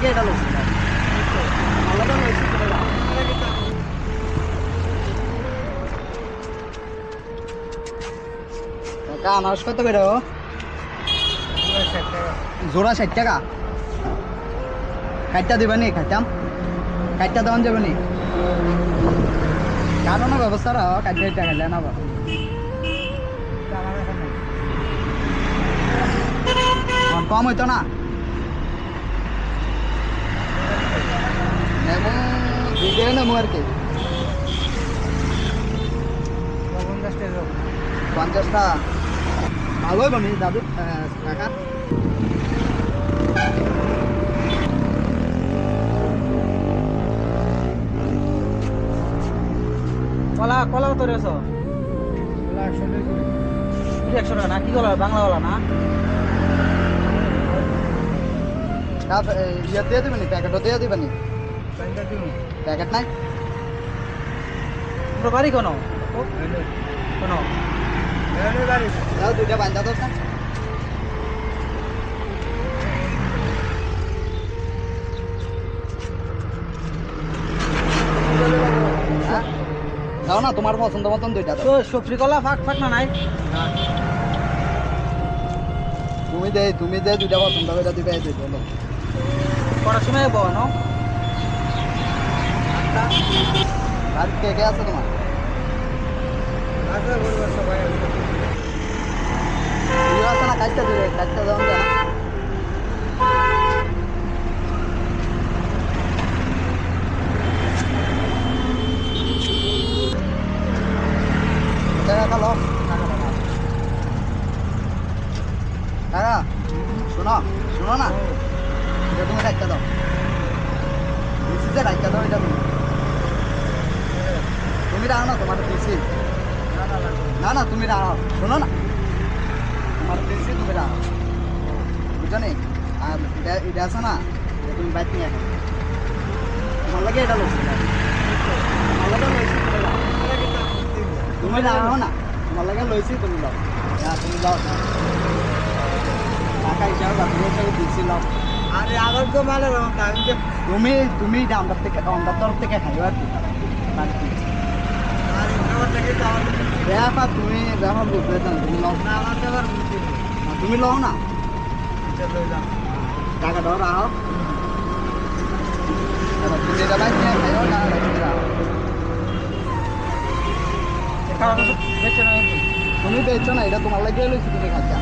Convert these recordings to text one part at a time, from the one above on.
লাগে এটা লইছি আলাদা লইছি কাকা আনারস কত করে জোড়া 60 টাকা কাটটা দিবা নি খাইতাম কাটটা দেওয়ান যাবে নি কারণ ব্যবস্থা রাও কাটটা টাকা দেন আবার কম হইতো না নেবো আর কি 50টা ভালোই বানি দাদু কাকা কলা কলা কত রেছ 100 টাকা না কি কলা বাংলাওয়ালা না ইয়ে দিয়ে দিবেনি প্যাকেটও দিয়ে দিবেনি প্যাকেট নাই তোমার বাড়ি কোনো কোনো দুইটা বান্ধা তো দাও না তোমার পছন্দ মতন দুইটা তো সবজি কলা ফাঁক ফাঁক না নাই তুমি দে দুইটা পছন্দ করে দিবে বলো কটার সময় পাবো না আর কে কে আছে তোমার আছে না কাজটা দিবে কাজটা যেমন জানা টাকা খালো টাকা শোনো শোনো না এটা তুমি রাখতে দাও রাখতে দাও এটা তুমি রাখো না তোমার দিয়েছি না না তুমি রাখো শোনো না তোমার দিয়েছি তুমি রাখো বুঝছো নি আর এটা আছে না এটা তুমি বাইক নিয়ে তোমার লাগে এটা লইছি তুমি রাখো না তোমার লাগে লইছি তুমি লাও তুমি লাও টাকা হিসাবে বাতিল হিসাবে দিচ্ছি লাও আরে আবার তো মানে তুমি আমার তরফ থেকে খাইও আর কি ব্যাপার তুমি ব্যাপার বুঝতে চান তুমি লও না আমার ব্যাপার তুমি লও না টাকা দাও রাখো তুমি এটা বাইক নিয়ে খাইও না তুমি বেচছো না এটা তোমার লাগে লইছি তুমি খাচ্ছা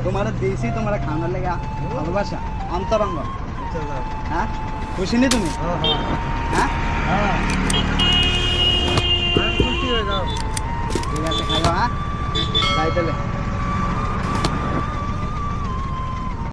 তোমার দিয়েছি তোমার খাওয়ানোর লেগে ভালোবাসা অন্তরঙ্গ হ্যাঁ খুশি নি তুমি হ্যাঁ ঠিক আছে খাইও হ্যাঁ তাই তাহলে